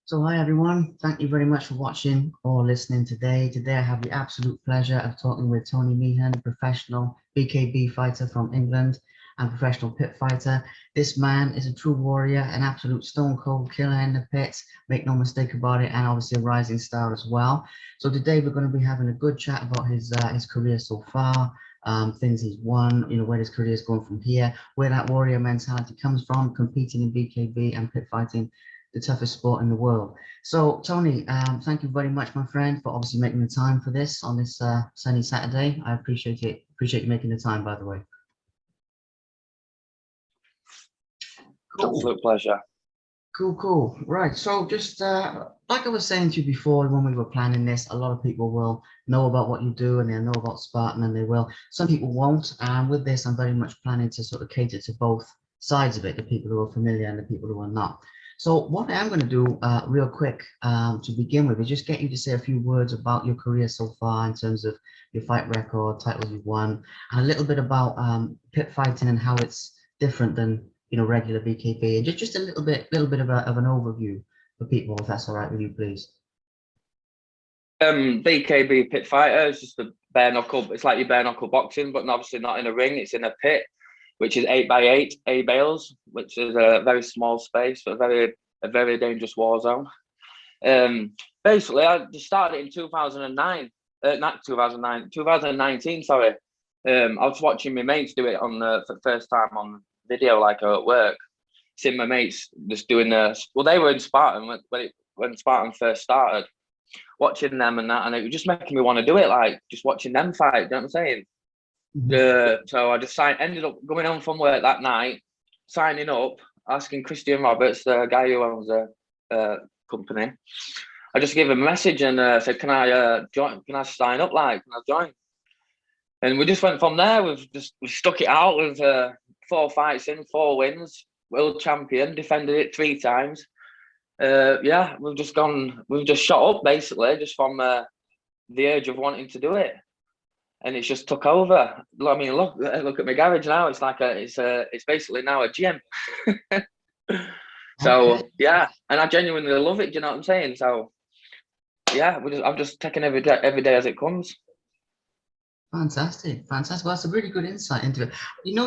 So hi everyone, thank you very much for watching or listening today. Today I have the absolute pleasure of talking with Tony Meehan, professional BKB fighter from England and professional pit fighter. This man is a true warrior, an absolute stone cold killer in the pits, make no mistake about it, and obviously a rising star as well. So today we're going to be having a good chat about his career so far, things he's won, where his career is going from here, where that warrior mentality comes from, competing in BKB and pit fighting, the toughest sport in the world. So Tony, thank you very much, my friend, for obviously making the time for this on this sunny Saturday. I appreciate it. Appreciate you making the time, by the way. Cool. Absolute pleasure. Cool. Right. So just like I was saying to you before, when we were planning this, a lot of people will know about what you do and they'll know about Spartan, and they will. Some people won't. And with this, I'm very much planning to sort of cater to both sides of it, the people who are familiar and the people who are not. So what I am going to do real quick to begin with is just get you to say a few words about your career so far in terms of your fight record, titles you've won, and a little bit about pit fighting and how it's different than regular BKB, and just a little bit of an overview for people, if that's all right with you, please. BKB pit fighter is just a bare knuckle. It's like your bare knuckle boxing, but obviously not in a ring. It's in a pit, which is 8x8 A bales, which is a very small space, but a very dangerous war zone. Basically, I just started in 2009, not 2009, 2019. Sorry, I was watching my mates do it for the first time on video, like at work. Seeing my mates just doing they were in Spartan when Spartan first started. Watching them and that, and it was just making me want to do it, like just watching them fight. You know what I'm saying? So I just ended up going home from work that night, signing up, asking Christian Roberts, the guy who owns the company. I just gave him a message and said, "Can I join? Can I sign up? Can I join?" And we just went from there. We stuck it out with 4 fights in, 4 wins, world champion, defended it 3 times. We've just shot up basically, just from the urge of wanting to do it. And it's just took over. I mean, look at my garage now. It's like it's basically now a gym. So okay. Yeah, and I genuinely love it. Do you know what I'm saying? So yeah, I'm just taking every day as it comes. Fantastic. Well, that's a really good insight into it.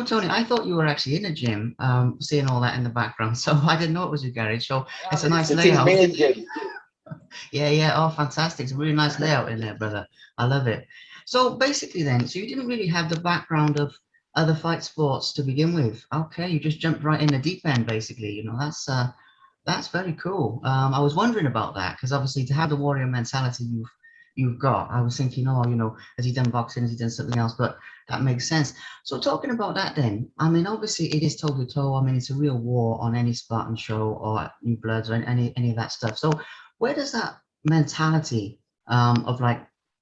Tony, I thought you were actually in a gym, seeing all that in the background. So I didn't know it was your garage. So it's a nice layout. Yeah. Oh, fantastic. It's a really nice layout in there, brother. I love it. So basically then, so you didn't really have the background of other fight sports to begin with. Okay, you just jumped right in the deep end, basically. That's very cool. I was wondering about that because obviously to have the warrior mentality you've got, I was thinking, has he done boxing? Has he done something else? But that makes sense. So talking about that then, I mean, obviously it is toe to toe. I mean, it's a real war on any Spartan show or New Bloods or any of that stuff. So where does that mentality of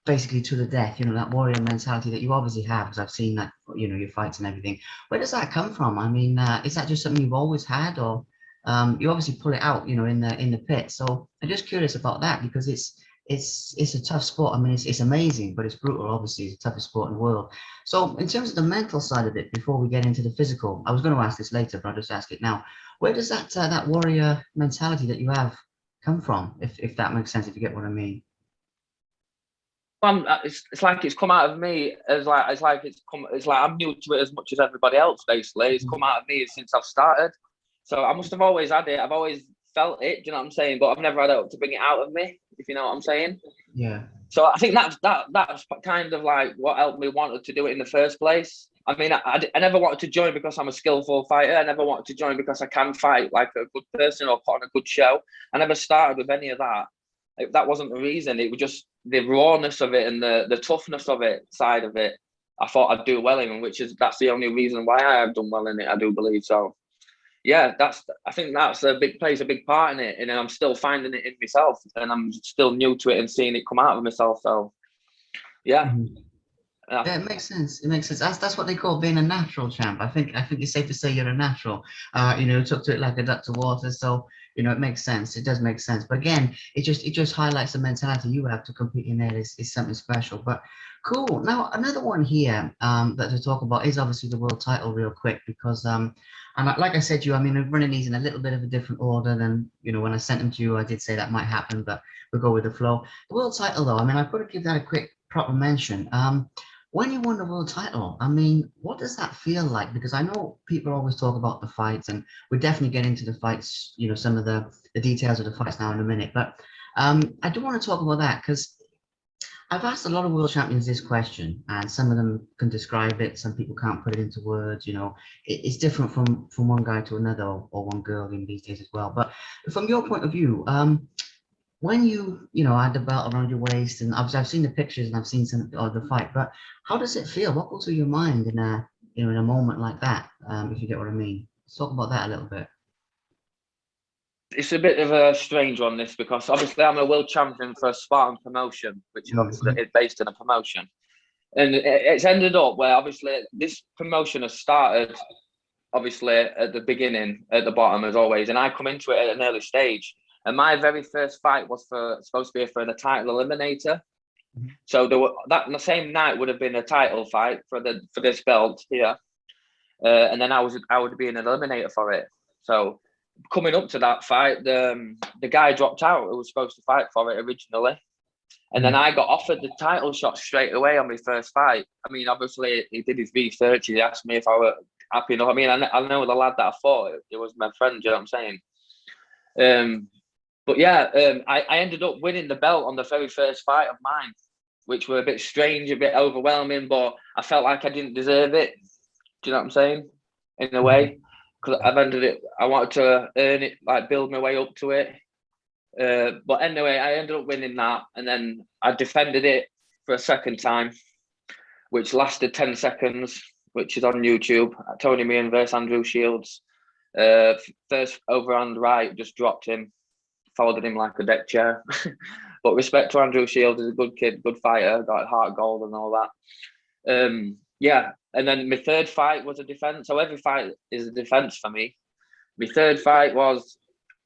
basically to the death, that warrior mentality that you obviously have, because I've seen that, your fights and everything, where does that come from? I mean, is that just something you've always had, or you obviously pull it out, in the pit? So I'm just curious about that, because it's a tough sport. I mean, it's amazing, but it's brutal. Obviously, it's the toughest sport in the world. So in terms of the mental side of it, before we get into the physical, I was going to ask this later, but I'll just ask it now. Where does that warrior mentality that you have come from, if that makes sense, if you get what I mean? It's like it's come out of me it's like I'm new to it as much as everybody else. Basically, it's come out of me since I've started. So I must have always had it. I've always felt it. Do you know what I'm saying? But I've never had it to bring it out of me, if you know what I'm saying. Yeah. So I think that's kind of like what helped me wanted to do it in the first place. I mean, I never wanted to join because I'm a skillful fighter. I never wanted to join because I can fight like a good person or put on a good show. I never started with any of that. That wasn't the reason. It was just the rawness of it and the toughness of it, side of it. I thought I'd do well in, that's the only reason why I have done well in it, I do believe. So yeah, I think that's plays a big part in it, and I'm still finding it in myself, and I'm still new to it and seeing it come out of myself. So yeah. Mhm. Yeah, it makes sense. It makes sense. That's what they call being a natural champ. I think it's safe to say you're a natural. Took to it like a duck to water. So it makes sense. It does make sense. But again, it just highlights the mentality you have to compete in there is something special. But cool. Now another one here that to talk about is obviously the world title real quick because and like I said to you, I mean I'm running these in a little bit of a different order than when I sent them to you. I did say that might happen, but we'll go with the flow. The world title though, I mean I've got to give that a quick proper mention. When you won the world title, I mean, what does that feel like? Because I know people always talk about the fights, and we definitely get into the fights, some of the details of the fights now in a minute. But I do want to talk about that because I've asked a lot of world champions this question, and some of them can describe it. Some people can't put it into words. It's different from one guy to another, or one girl in these days as well. But from your point of view, when you had the belt around your waist, and I've seen the pictures and I've seen some of the fight, but how does it feel? What goes through your mind in a moment like that? If you get what I mean. Let's talk about that a little bit. It's a bit of a strange one, this, because obviously I'm a world champion for a Spartan promotion, which is obviously it's based in a promotion, and it's ended up where obviously this promotion has started obviously at the beginning, at the bottom as always, and I come into it at an early stage. And my very first fight was supposed to be for the title eliminator. So the same night would have been a title fight for this belt here, and then I would be an eliminator for it. So coming up to that fight, the guy dropped out who was supposed to fight for it originally, and then I got offered the title shot straight away on my first fight. I mean, obviously he did his research. He asked me if I were happy enough. I mean, I know the lad that I fought. It was my friend. You know what I'm saying? But yeah, I ended up winning the belt on the very first fight of mine, which were a bit strange, a bit overwhelming, but I felt like I didn't deserve it. Do you know what I'm saying? In a way, because I wanted to earn it, like build my way up to it. But anyway, I ended up winning that, and then I defended it for a second time, which lasted 10 seconds, which is on YouTube. Tony Meehan versus Andrew Shields. First overhand right, just dropped him. Folded him like a deck chair. But respect to Andrew Shields, he's a good kid, good fighter, got heart gold and all that. Yeah, and then my third fight was a defense. So every fight is a defense for me. My third fight was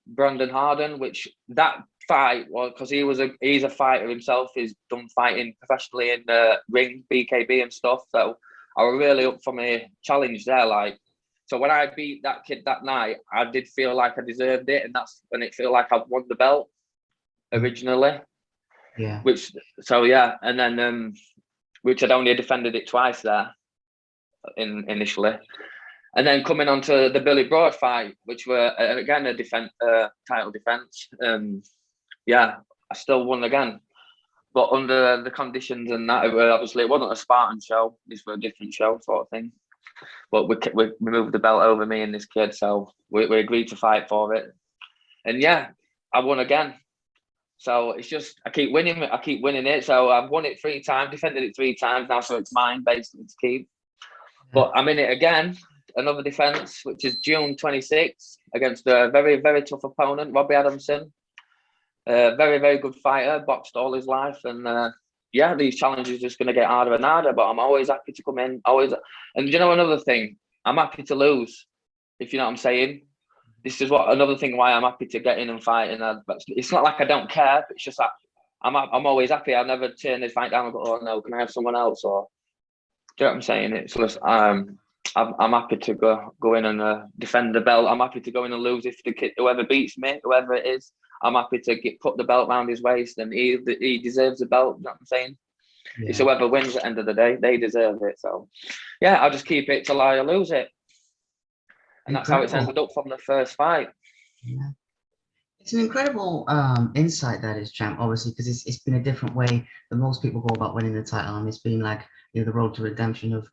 Brandon Harden, which that fight was because he's a fighter himself. He's done fighting professionally in the ring, BKB and stuff. So I was really up for my challenge there. So when I beat that kid that night, I did feel like I deserved it, and that's when it felt like I won the belt originally. Yeah. And then which I'd only defended it twice there initially, and then coming on to the Billy Broad fight, which were again a title defense. Yeah, I still won again, but under the conditions and that, obviously it wasn't a Spartan show. This was a different show sort of thing. But we moved the belt over me and this kid, so we agreed to fight for it. And yeah, I won again. So it's just I keep winning it. So I've won it 3 times, defended it 3 times now, so it's mine basically to keep. But I'm in it again, another defense, which is June 26th against a very, very tough opponent, Robbie Adamson. Very, very good fighter, boxed all his life, and yeah, these challenges are just going to get harder and harder, but I'm always happy to come in. And you know another thing, I'm happy to lose, if you know what I'm saying. This is another thing why I'm happy to get in and fight. And it's not like I don't care. It's just that I'm always happy. I'll never turn this fight down and go, oh no, can I have someone else? Or do you know what I'm saying? It's just I'm happy to go in and defend the belt. I'm happy to go in and lose if whoever beats me, whoever it is. I'm happy to put the belt around his waist, and he deserves the belt. You know what I'm saying? Yeah. It's whoever wins at the end of the day, they deserve it. So, yeah, I'll just keep it till I lose it. And that's how it's ended up from the first fight. Yeah. It's an incredible insight that is, champ, obviously, because it's been a different way than most people go about winning the title. And it's been like, the road to redemption of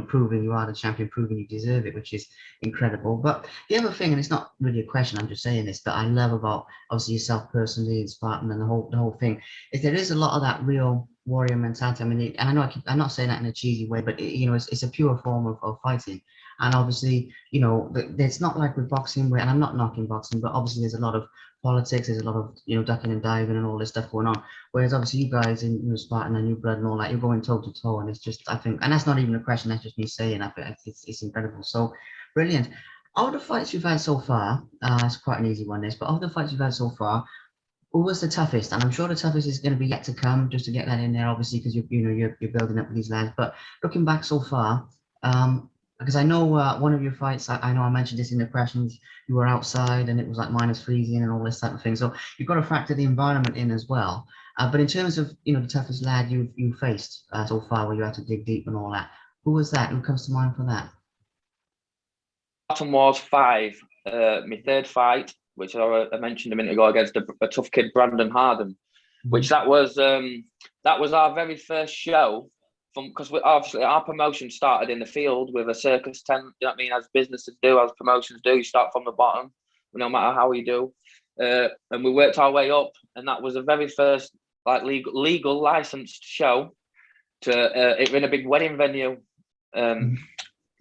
proving you are the champion, proving you deserve it, which is incredible. But the other thing, and it's not really a question, I'm just saying this, that I love about obviously yourself personally and Spartan and the whole thing, is there is a lot of that real warrior mentality. I mean, and I know I'm not saying that in a cheesy way, but you know, it's a pure form of fighting. And obviously, you know, it's not like with boxing, where, and I'm not knocking boxing, but obviously there's a lot of politics, there's a lot of, you know, ducking and diving and all this stuff going on. Whereas obviously you guys in, you know, Spartan and New Blood and all that, you're going toe to toe, and it's just, I think, and that's not even a question, that's just me saying. I think it's incredible. So brilliant. Of the fights you've had so far, it's quite an easy one, this, but of the fights you've had so far, who was the toughest? And I'm sure the toughest is going to be yet to come, just to get that in there, obviously, because you're building up with these lads. But looking back so far, because I know one of your fights, I know I mentioned this in the questions, you were outside and it was like minus freezing and all this type of thing. So you've got to factor the environment in as well. But in terms of, you know, the toughest lad you faced so far, where you had to dig deep and all that, who was that? Who comes to mind for that? Bottom was 5. My third fight, which I mentioned a minute ago, against a tough kid, Brandon Harden, which that was our very first show. Because obviously our promotion started in the field with a circus tent. You know what I mean? As businesses do, as promotions do, you start from the bottom, no matter how you do. And we worked our way up, and that was the very first like legal licensed show to it in a big wedding venue.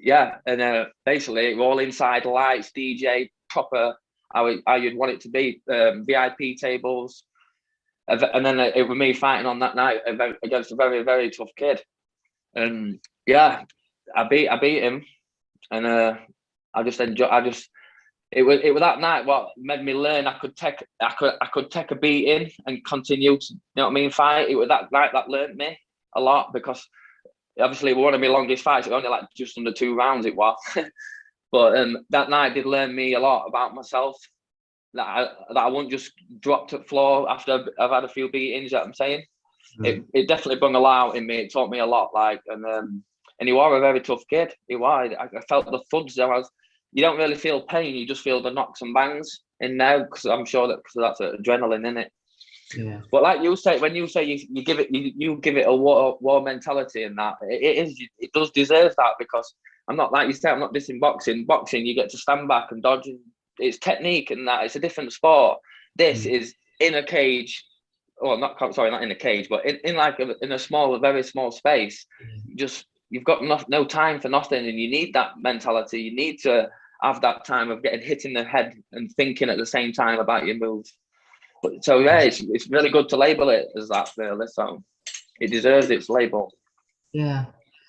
Yeah, and basically all inside lights, DJ, proper how you'd want it to be, VIP tables, and then it was me fighting on that night against a very, very tough kid, and yeah, I beat him, and I just enjoy. It was that night what made me learn I could take a beating and continue to, you know what I mean, fight. It was that night that learned me a lot, because obviously one of my longest fights, it was only like just under 2 rounds it was. But that night did learn me a lot about myself, that I won't just drop to the floor after I've had a few beatings. You know what I'm saying? It definitely brought a lot out in me. It taught me a lot, like, and he was a very tough kid. He was. I felt the thuds. You don't really feel pain. You just feel the knocks and bangs in now, because I'm sure because that's adrenaline in it. Yeah. But like you say, when you say you give it a war mentality, and that it does deserve that, because I'm not, like you say, I'm not dissing boxing. Boxing, you get to stand back and dodge, and it's technique, and that it's a different sport. This is in a cage, or not in a cage, but in like in a small, very small space. You've got no time for nothing, and you need that mentality. You need to have that time of getting hit in the head and thinking at the same time about your moves. So yeah, it's really good to label it as that, really. So it deserves its label. Yeah,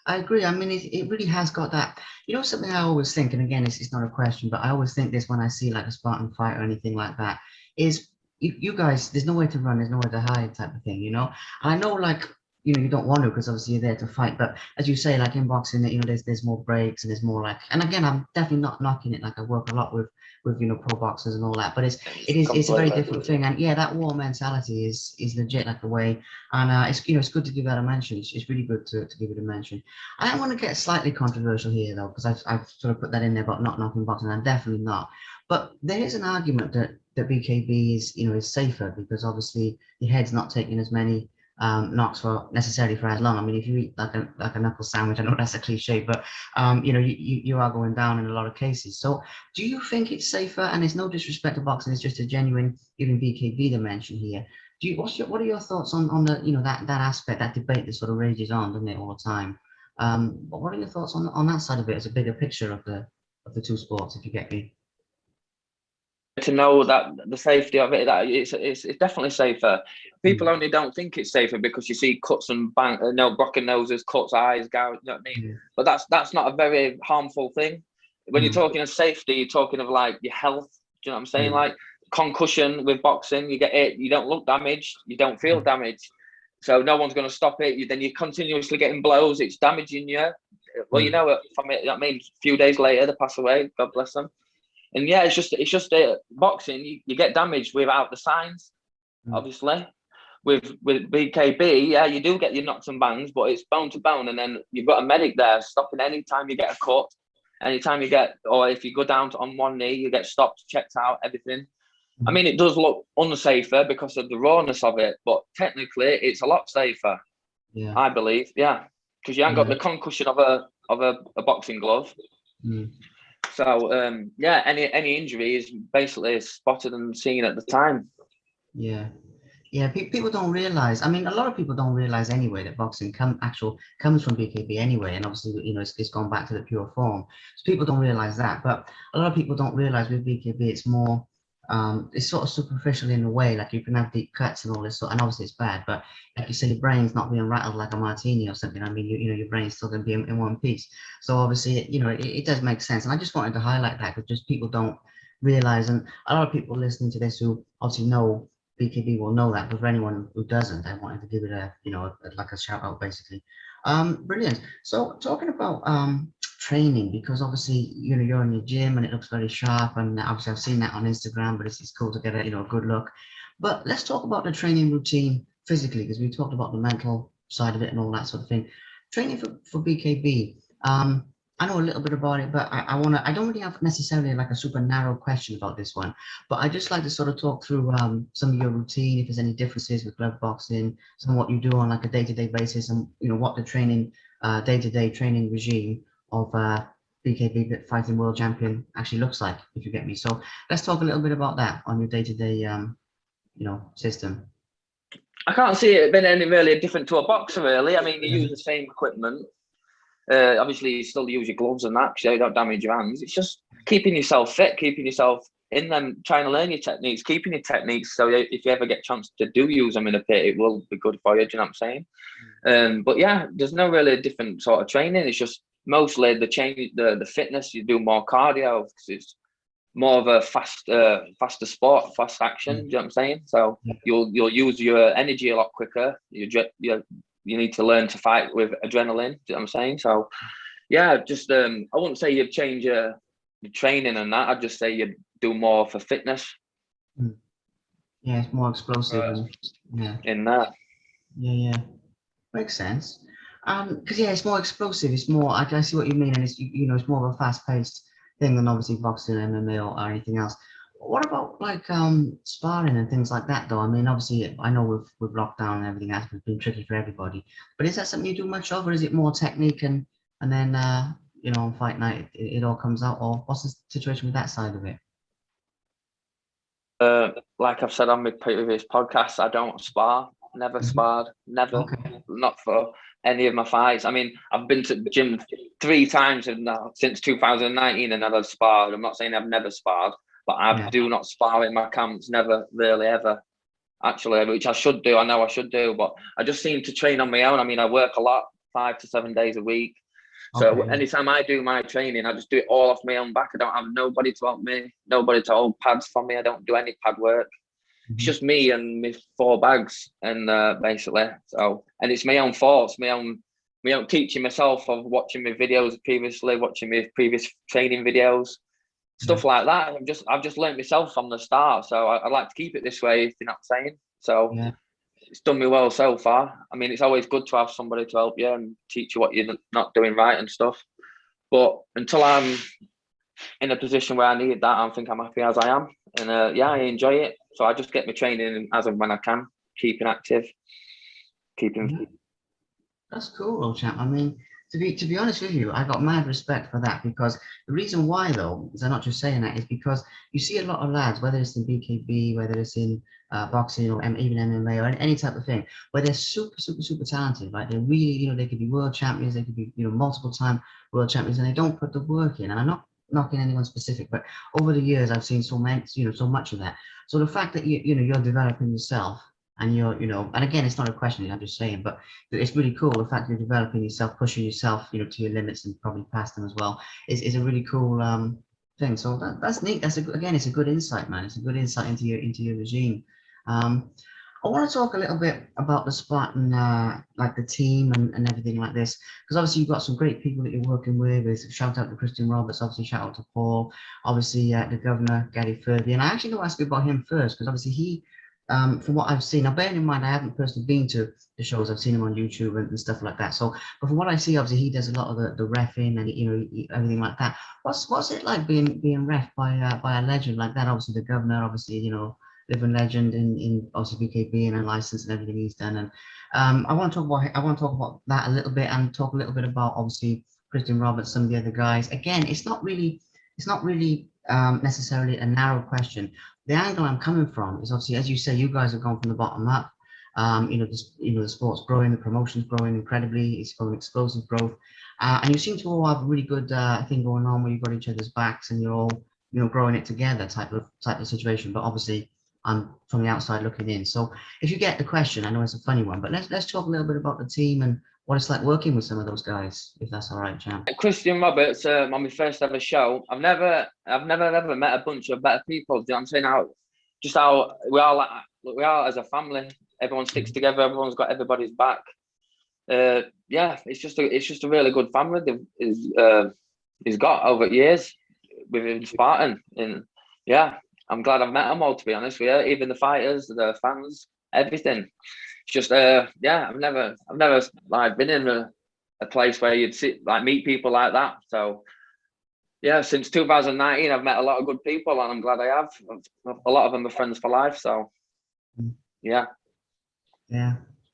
I agree. I mean, it really has got that. You know, something I always think, and again, it's not a question, but I always think this when I see like a Spartan fight or anything like that, is you guys, there's nowhere to run, there's nowhere to hide type of thing, you know? And I know, like, you know, you don't want to, because obviously you're there to fight, but as you say, like in boxing, you know, there's more breaks and there's more like, and again, I'm definitely not knocking it. Like I work a lot with you know, pro boxers and all that, but it's a very different thing. And yeah, that war mentality is legit, like the way. And it's, you know, it's good to give that a mention. It's really good to give it a mention. I want to get slightly controversial here though, because I've sort of put that in there about not knocking boxing. I'm definitely not. But there is an argument that BKB is, you know, is safer, because obviously your head's not taking as many knocks for necessarily for as long. I mean, if you eat like a knuckle sandwich, I know that's a cliche, but you know, you are going down in a lot of cases. So do you think it's safer? And it's no disrespect to boxing, it's just a genuine giving BKB the mention here. What are your thoughts on the, you know, that aspect, that debate that sort of rages on, doesn't it, all the time? But what are your thoughts on that side of it as a bigger picture of the two sports, if you get me? To know that the safety of it, that it's definitely safer. People only don't think it's safer because you see cuts and broken noses, cuts, eyes, gouge. You know what I mean? But that's not a very harmful thing. When you're talking of safety, you're talking of like your health. Do you know what I'm saying? Like concussion with boxing, you get it, you don't look damaged, you don't feel damaged, so no one's going to stop it. Then you're continuously getting blows. It's damaging you. Well, you know, from it. I mean, a few days later, they pass away. God bless them. And yeah, it's just boxing. You get damaged without the signs, obviously. With BKB, yeah, you do get your knocks and bangs, but it's bone to bone, and then you've got a medic there stopping any time you get a cut, anytime you get, or if you go down on one knee, you get stopped, checked out, everything. I mean, it does look unsafer because of the rawness of it, but technically, it's a lot safer. Yeah, I believe, yeah, because you ain't got the concussion of a boxing glove. So yeah, any injury is basically spotted and seen at the time. Yeah. Yeah, people don't realize. I mean, a lot of people don't realize anyway that boxing comes from BKB anyway, and obviously, it's gone back to the pure form. So people don't realize that. But a lot of people don't realize with BKB, it's more, it's sort of superficial in a way. Like you can have deep cuts and all this, and obviously it's bad. But like you say, your brain's not being rattled like a martini or something. I mean, your brain's still going to be in one piece. So obviously, it does make sense. And I just wanted to highlight that because just people don't realize, and a lot of people listening to this who obviously know BKB will know that, but for anyone who doesn't, I wanted to give it like a shout out basically. Brilliant. So talking about training, because obviously you're in your gym and it looks very sharp, and obviously I've seen that on Instagram, but it's cool to get a good look. But let's talk about the training routine physically, because we talked about the mental side of it and all that sort of thing. Training for BKB. I know a little bit about it, but I don't really have necessarily like a super narrow question about this one, but I just like to sort of talk through some of your routine, if there's any differences with glove boxing, some of what you do on like a day-to-day basis, and what the day-to-day training regime of BKB fighting world champion actually looks like, if you get me. So let's talk a little bit about that on your day-to-day system. I can't see it being any really different to a boxer, really. I mean, you use the same equipment. Obviously, you still use your gloves and that, so you don't damage your hands. It's just keeping yourself fit, keeping yourself in them, trying to learn your techniques, keeping your techniques. So if you ever get a chance to use them in a pit, it will be good for you. Do you know what I'm saying? But yeah, there's no really different sort of training. It's just mostly the fitness. You do more cardio because it's more of a faster sport, fast action. Do you know what I'm saying? So you'll use your energy a lot quicker. You need to learn to fight with adrenaline. Do you know what I'm saying? So yeah, just I wouldn't say you'd change your training and that. I'd just say you'd do more for fitness. Yeah, it's more explosive in that. Yeah, makes sense. Because it's more explosive. It's more. I see what you mean, and it's more of a fast-paced thing than obviously boxing, MMA, or anything else. What about like sparring and things like that, though? I mean, obviously, I know with lockdown and everything else, it's been tricky for everybody. But is that something you do much of, or is it more technique and then on fight night it all comes out, or what's the situation with that side of it? Like I've said on my previous podcasts, I don't spar. Never sparred. Never. Okay. Not for any of my fights. I mean, I've been to the gym 3 times since 2019 and never sparred. I'm not saying I've never sparred, but I do not spar in my camps. Never, really, ever. Actually, which I should do. I know I should do, but I just seem to train on my own. I mean, I work a lot, 5 to 7 days a week. So anytime I do my training, I just do it all off my own back. I don't have nobody to help me, nobody to hold pads for me. I don't do any pad work. It's just me and my 4 bags, and basically. So, and it's my own thoughts, my own teaching myself of watching my videos previously, watching my previous training videos, stuff like that. I've just learned myself from the start. So I like to keep it this way, if you're not saying. So it's done me well so far. I mean, it's always good to have somebody to help you and teach you what you're not doing right and stuff. But until I'm in a position where I need that, I think I'm happy as I am. And I enjoy it. So I just get my training as and when I can, keeping active, That's cool, old chap. I mean, to be honest with you, I got mad respect for that, because the reason why, though, is I'm not just saying that, is because you see a lot of lads, whether it's in BKB, whether it's in boxing, or even MMA, or any type of thing, where they're super, super, super talented. Like they're really, they could be world champions, they could be, multiple time world champions, and they don't put the work in. And I'm not knocking anyone specific, but over the years, I've seen so much of that. So the fact that you're developing yourself, and and again, it's not a question, I'm just saying, but it's really cool. The fact you're developing yourself, pushing yourself, to your limits and probably past them as well, is a really cool thing. So that's neat. Again, it's a good insight, man. It's a good insight into your regime. I want to talk a little bit about the Spartan, like the team and everything like this, because obviously you've got some great people that you're working with. Shout out to Christian Roberts, obviously shout out to Paul, obviously the governor, Gary Furby. And I actually want to ask you about him first, because obviously he, from what I've seen, now bearing in mind I haven't personally been to the shows, I've seen him on YouTube and stuff like that. So, but from what I see, obviously he does a lot of the reffing and everything like that. What's it like being ref by a legend like that? Obviously the governor, obviously living legend in obviously BKB and a license and everything he's done. And I want to talk about that a little bit, and talk a little bit about obviously Christian Roberts, some of the other guys. Again, it's not really necessarily a narrow question. The angle I'm coming from is obviously, as you say, you guys have gone from the bottom up. The sport's growing, the promotion's growing incredibly. It's going explosive growth, and you seem to all have a really good thing going on where you've got each other's backs and you're all growing it together type of situation. But obviously, I'm from the outside looking in. So if you get the question, I know it's a funny one, but let's talk a little bit about the team and what it's like working with some of those guys, if that's all right, Champ. Christian Roberts, on my first ever show, I've never ever met a bunch of better people. Do you know what I'm saying? How we are as a family. Everyone sticks together. Everyone's got everybody's back. Yeah, it's just a really good family. He's got over years within Spartan, and yeah, I'm glad I've met them all. To be honest with you, even the fighters, the fans, everything. It's just yeah, I've never like been in a place where you'd meet people like that. So yeah, since 2019, I've met a lot of good people, and I'm glad I have. A lot of them are friends for life. So yeah,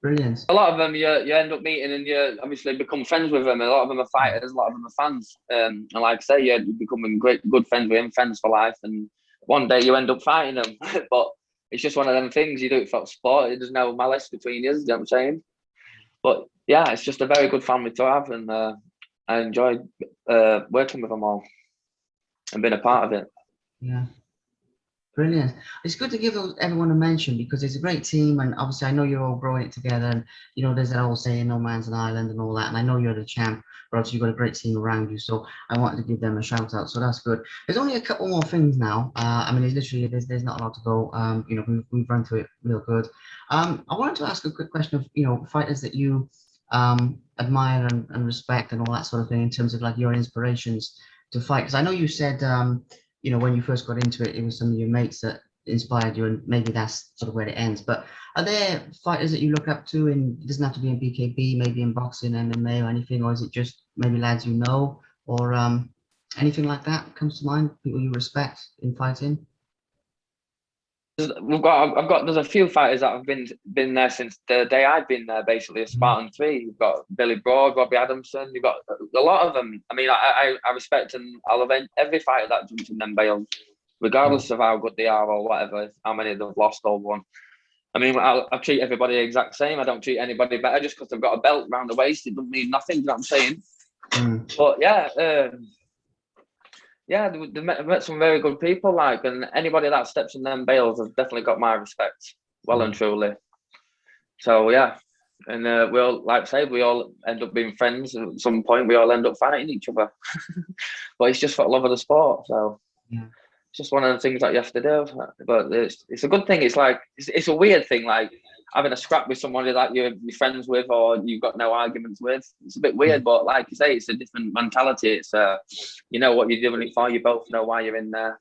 brilliant. A lot of them you end up meeting, and you obviously become friends with them. A lot of them are fighters, a lot of them are fans, and like I say, you're becoming good friends with them, friends for life. And one day you end up fighting them, but it's just one of them things. You do it for sport. There's no malice between you. You know what I'm saying? But yeah, it's just a very good family to have, and I enjoyed working with them all and being a part of it. Yeah, brilliant. It's good to give everyone a mention because it's a great team, and obviously I know you're all growing it together. And there's that old saying, "No man's an island," and all that. And I know you're the champ, but obviously you've got a great team around you. So I wanted to give them a shout out. So that's good. There's only a couple more things now. I mean, there's not a lot to go. We've run through it real good. I wanted to ask a quick question of fighters that you admire and respect and all that sort of thing in terms of like your inspirations to fight. Because I know you said when you first got into it, it was some of your mates that inspired you, and maybe that's sort of where it ends. But are there fighters that you look up to, and it doesn't have to be in BKB, maybe in boxing, MMA, or anything, or is it just maybe lads or anything like that comes to mind? People you respect in fighting? There's a few fighters that have been there since the day I've been there. Basically, a Spartan 3. You've got Billy Broad, Robbie Adamson. You've got a lot of them. I mean, I respect and I'll avenge every fighter that jumps in them bails, regardless of how good they are or whatever, how many they've lost or won. I mean, I treat everybody the exact same. I don't treat anybody better just because they've got a belt around the waist. It doesn't mean nothing. You know what I'm saying? But yeah. Yeah, they've met some very good people, and anybody that steps in them bails has definitely got my respect, well and truly. So yeah, and we all, like I say, we all end up being friends. At some point, we all end up fighting each other, but it's just for love of the sport. So it's just one of the things that you have to do. But it's a good thing. It's a weird thing, like having a scrap with somebody that you're friends with or you've got no arguments with. It's a bit weird, but like you say, it's a different mentality. It's you know what you're doing it for. You both know why you're in there,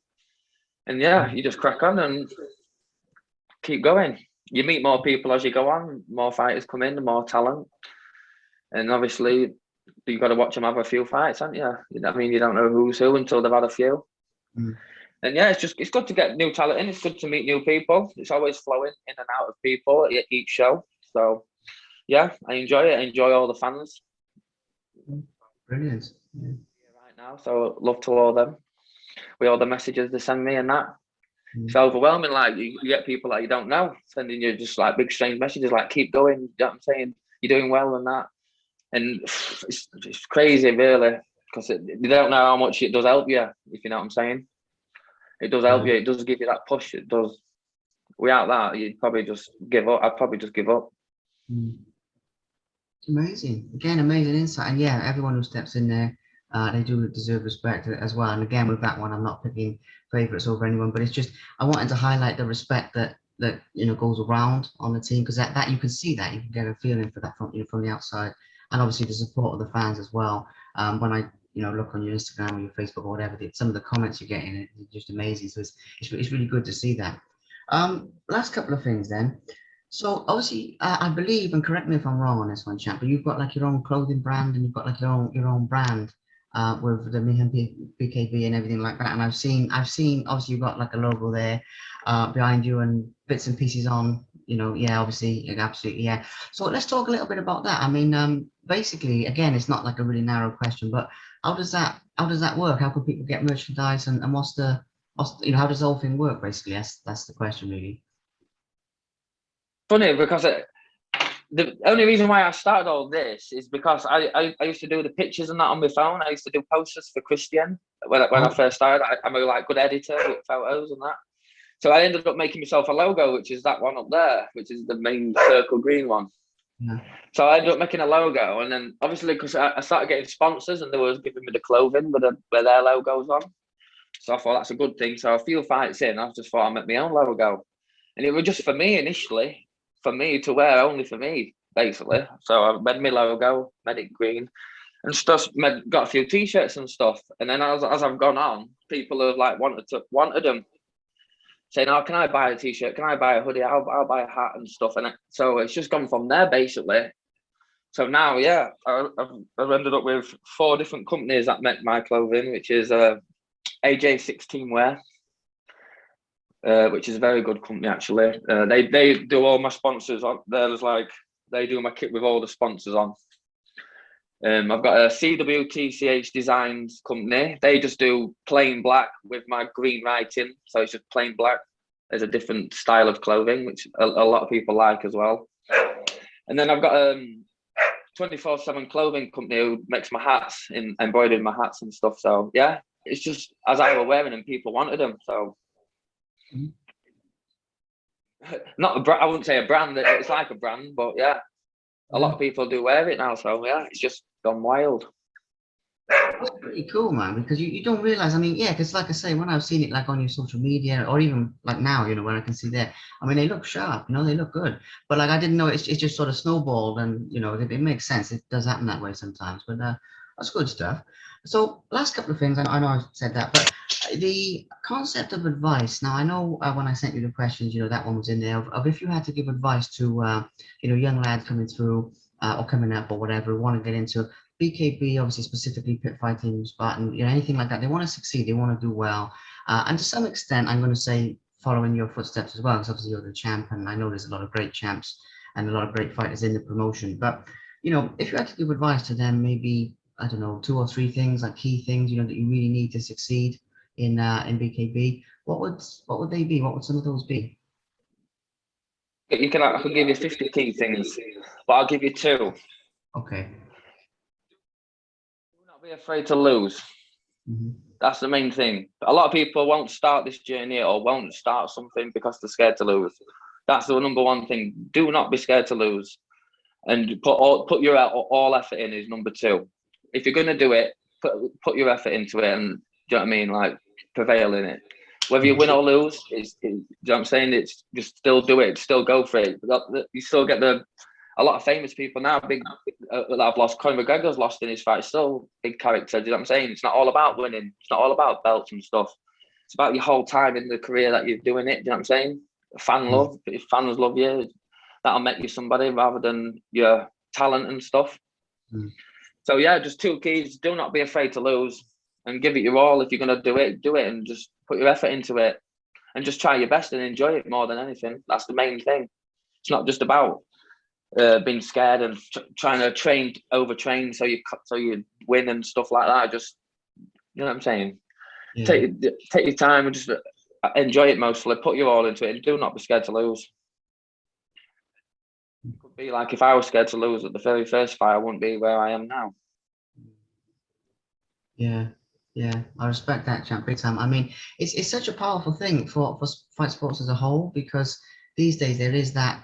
and yeah, you just crack on and keep going. You meet more people as you go on. More fighters come in, more talent, and obviously you've got to watch them have a few fights, haven't you? I mean, you don't know who's who until they've had a few. And yeah, it's good to get new talent in. It's good to meet new people. It's always flowing in and out of people at each show. So yeah, I enjoy it. I enjoy all the fans. Brilliant. Yeah. Right now, so love to all them. With all the messages they send me and that. It's overwhelming. Like you get people that you don't know sending you just like big strange messages like keep going. You know what I'm saying? You're doing well and that. And it's crazy really because they don't know how much it does help you, if you know what I'm saying. It does help you. It does give you that push. It does. Without that, you'd probably just give up. I'd probably just give up. Amazing. Again, amazing insight. And yeah, everyone who steps in there, they do deserve respect as well. And again, with that one, I'm not picking favorites over anyone, but it's just I wanted to highlight the respect that goes around on the team because that you can see that you can get a feeling for that from the outside, and obviously the support of the fans as well. When I look on your Instagram or your Facebook or whatever, some of the comments you're getting are just amazing. So it's really good to see that. Last couple of things then. So obviously, I believe, and correct me if I'm wrong on this one, Champ, but you've got like your own clothing brand and you've got like your own brand with the Meehan BKB and everything like that. And I've seen obviously you've got like a logo there behind you and bits and pieces on yeah, obviously, absolutely, yeah. So let's talk a little bit about that. I mean, basically, again, it's not like a really narrow question, but how does that work? How can people get merchandise, and how does the whole thing work? Basically, that's the question, really. Funny because the only reason why I started all this is because I used to do the pictures and that on my phone. I used to do posters for Christian when I Oh, first started. I'm a like good editor with photos and that. So I ended up making myself a logo, which is that one up there, which is the main circle green one. yeah. So I ended up making a logo, and then obviously because I started getting sponsors, and they were giving me the clothing with their logos on. So I thought that's a good thing. So a few fights in, I just thought I'd make my own logo, and it was just for me initially, for me to wear, only for me basically. So I made my logo, made it green, and stuff. Got a few T-shirts and stuff. And then as I've gone on, people have like wanted them, saying, "Oh, can I buy a T-shirt? Can I buy a hoodie? I'll buy a hat and stuff." And so it's just gone from there basically. So now, yeah, I've ended up with 4 different companies that make my clothing, which is AJ16 Wear, which is a very good company actually. They do all my sponsors on. There's like they do my kit with all the sponsors on. I've got a CWTCH Designs company. They just do plain black with my green writing, so it's just plain black. There's a different style of clothing, which a lot of people like as well. And then I've got 24/7 clothing company who makes my hats, embroidered my hats and stuff. So yeah, it's just as I were wearing them, people wanted them. So not a brand, I wouldn't say a brand. It's like a brand, but yeah, a lot of people do wear it now. So yeah, it's just gone wild. That's pretty cool, man, because you don't realize. I mean, yeah, because like I say, when I've seen it like on your social media or even like now, when I can see there, I mean, they look sharp, they look good. But like I didn't know it's just sort of snowballed, and it makes sense. It does happen that way sometimes, but that's good stuff. So last couple of things, I know I've said that, but the concept of advice. Now I know when I sent you the questions, that one was in there of if you had to give advice to young lads coming through or coming up or whatever, want to get into BKB, obviously specifically pit fighting, Spartan, anything like that. They want to succeed, they want to do well, and to some extent, I'm going to say following your footsteps as well, because obviously you're the champ, and I know there's a lot of great champs and a lot of great fighters in the promotion. But if you had to give advice to them, maybe I don't know, 2 or 3 things, like key things, that you really need to succeed in BKB. What would they be? What would some of those be? I could give you 50 key things, but I'll give you 2. Okay. Do not be afraid to lose. Mm-hmm. That's the main thing. A lot of people won't start this journey or won't start something because they're scared to lose. That's the number one thing. Do not be scared to lose, and put your all effort in is number 2. If you're going to do it, put your effort into it, and do you know what I mean? Like prevail in it. Whether you win or lose, do you know what I'm saying? It's just still do it, still go for it. You still get a lot of famous people now, big that I've lost. Conor McGregor's lost in his fight. Still big character. Do you know what I'm saying? It's not all about winning. It's not all about belts and stuff. It's about your whole time in the career that you're doing it. Do you know what I'm saying? Fan love. If fans love you, that'll make you somebody rather than your talent and stuff. Mm. So yeah, just 2 keys. Do not be afraid to lose and give it your all. If you're going to do it and just put your effort into it and just try your best and enjoy it more than anything. That's the main thing. It's not just about being scared and trying to overtrain so you win and stuff like that. Just, you know what I'm saying? Yeah. Take your time and just enjoy it mostly. Put your all into it and do not be scared to lose. It could be like if I was scared to lose at the very first fight, I wouldn't be where I am now. Yeah, yeah, I respect that, champ, big time. I mean, it's such a powerful thing for fight sports as a whole, because these days there is that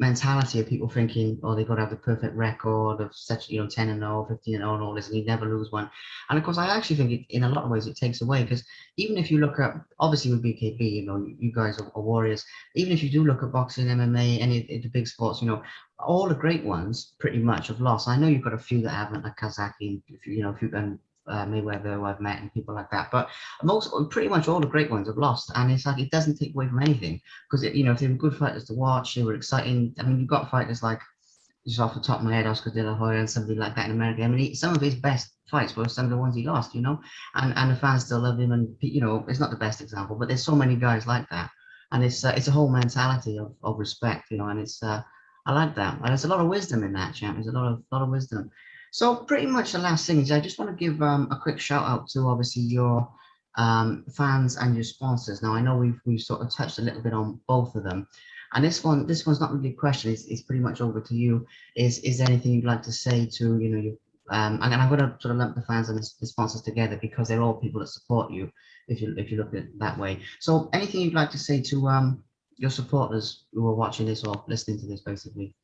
mentality of people thinking, oh, they've got to have the perfect record of such 10-0, 15-0, and all this, and you never lose one. And of course, I actually think in a lot of ways it takes away, because even if you look at, obviously with BKB, you guys are warriors. Even if you do look at boxing, MMA, any of the big sports, all the great ones pretty much have lost. I know you've got a few that haven't, like Kazaki, if you've done Mayweather, who I've met, and people like that. But pretty much all the great ones have lost, and it's like it doesn't take away from anything, because if they were good fighters to watch, they were exciting. I mean, you've got fighters like, just off the top of my head, Oscar De La Hoya and somebody like that in America. I mean, some of his best fights were some of the ones he lost, and the fans still love him. And it's not the best example, but there's so many guys like that. and it's a whole mentality of respect, you know, and it's I like that. And there's a lot of wisdom in that, champ. There's a lot of wisdom. So pretty much the last thing is I just want to give a quick shout out to obviously your fans and your sponsors. Now I know we've sort of touched a little bit on both of them, and this one's not really a question. It's pretty much over to you. Is there anything you'd like to say to, you know, your and I'm going to sort of lump the fans and the sponsors together because they're all people that support you if you look at it that way. So anything you'd like to say to your supporters who are watching this or listening to this, basically?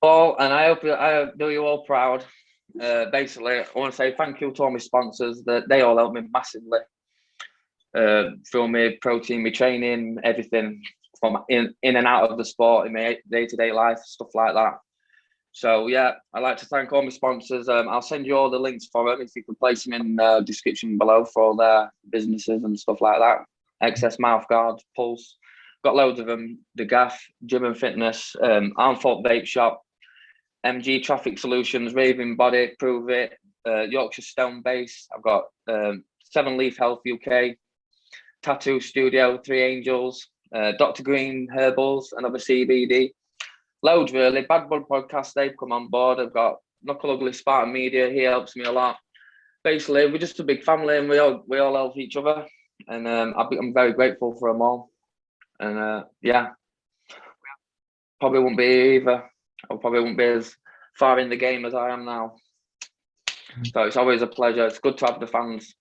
Well, and I do you all proud. Basically, I want to say thank you to all my sponsors. That they all helped me massively through my protein, my training, everything from in and out of the sport in my day-to-day life, stuff like that. So yeah, I'd like to thank all my sponsors. I'll send you all the links for them if you can place them in the description below for all their businesses and stuff like that. Excess Mouthguard, Pulse, got loads of them. The Gaff, Gym and Fitness, Armfort Vape Shop, MG Traffic Solutions, Raving Body, Prove It, Yorkshire Stone Base. I've got 7 Leaf Health UK, Tattoo Studio, 3 Angels, Dr. Green Herbals, and other CBD. Loads really. Bad Bud Podcast, they've come on board. I've got Knuckle Ugly Spartan Media, he helps me a lot. Basically, we're just a big family and we all help each other. And I'm very grateful for them all. And yeah, probably won't be here either. I probably won't be as far in the game as I am now. So it's always a pleasure. It's good to have the fans.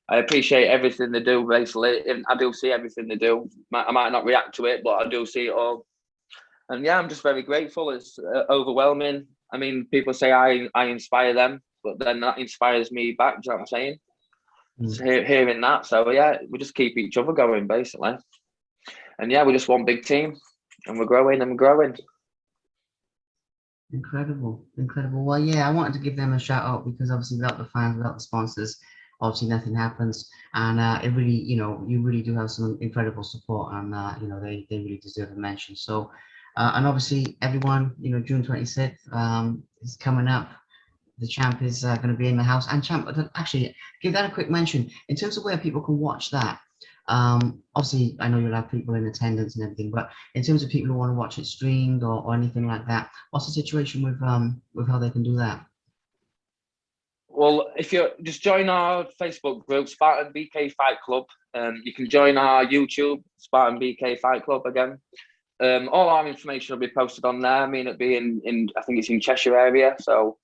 I appreciate everything they do, basically. I do see everything they do. I might not react to it, but I do see it all. And yeah, I'm just very grateful. It's overwhelming. I mean, people say I inspire them, but then that inspires me back. Do you know what I'm saying? So hearing that. So yeah, we just keep each other going, basically. And yeah, we're just one big team and we're growing and growing. Incredible. Well, yeah, I wanted to give them a shout out because obviously without the fans, without the sponsors, obviously nothing happens. And it really, you know, you really do have some incredible support, and you know, they really deserve a mention. So, and obviously everyone, you know, June 26th is coming up. The champ is going to be in the house, and champ, actually give that a quick mention in terms of where people can watch that. Obviously I know you'll have people in attendance and everything, but in terms of people who want to watch it streamed or anything like that, what's the situation with how they can do that? Well, if you just join our Facebook group, Spartan BK Fight Club, you can join our YouTube, Spartan BK Fight Club again. All our information will be posted on there. I mean, it'll be in I think it's in Cheshire area, so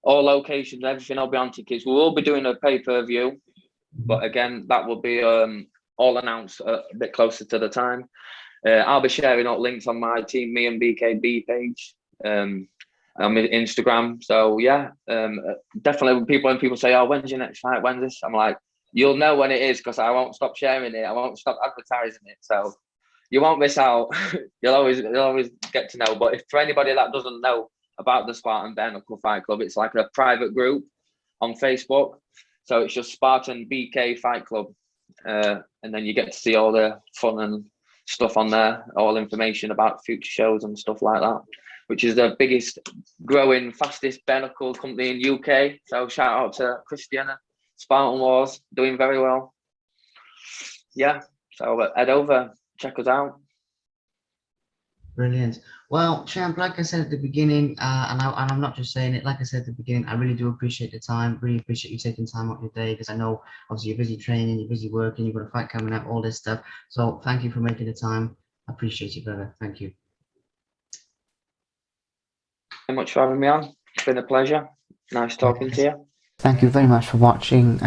all locations, everything will be on tickets. We will be doing a pay-per-view, but again, that will be all announced a bit closer to the time. I'll be sharing all links on my Team Meehan BKB page on my Instagram. So yeah, definitely when people say, "Oh, when's your next fight? When's this?" I'm like, "You'll know when it is because I won't stop sharing it. I won't stop advertising it. So you won't miss out. you'll always get to know." But if for anybody that doesn't know about the Spartan Bare Knuckle Fight Club, it's like a private group on Facebook. So it's just Spartan BK Fight Club. And then you get to see all the fun and stuff on there, all information about future shows and stuff like that, which is the biggest growing, fastest bare knuckle company in UK. So shout out to Christiana, Spartan Wars, doing very well. Yeah, so head over, check us out. Brilliant. Well, champ, like I said at the beginning, and I'm not just saying it, like I said at the beginning, I really do appreciate the time, really appreciate you taking time out your day, because I know obviously you're busy training, you're busy working, you've got a fight coming up, all this stuff. So thank you for making the time. I appreciate you, brother. Thank you. Thank you much for having me on. It's been a pleasure. Nice talking to you. Thank you very much for watching.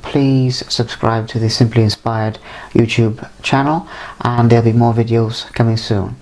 Please subscribe to the Simply Inspired YouTube channel, and there'll be more videos coming soon.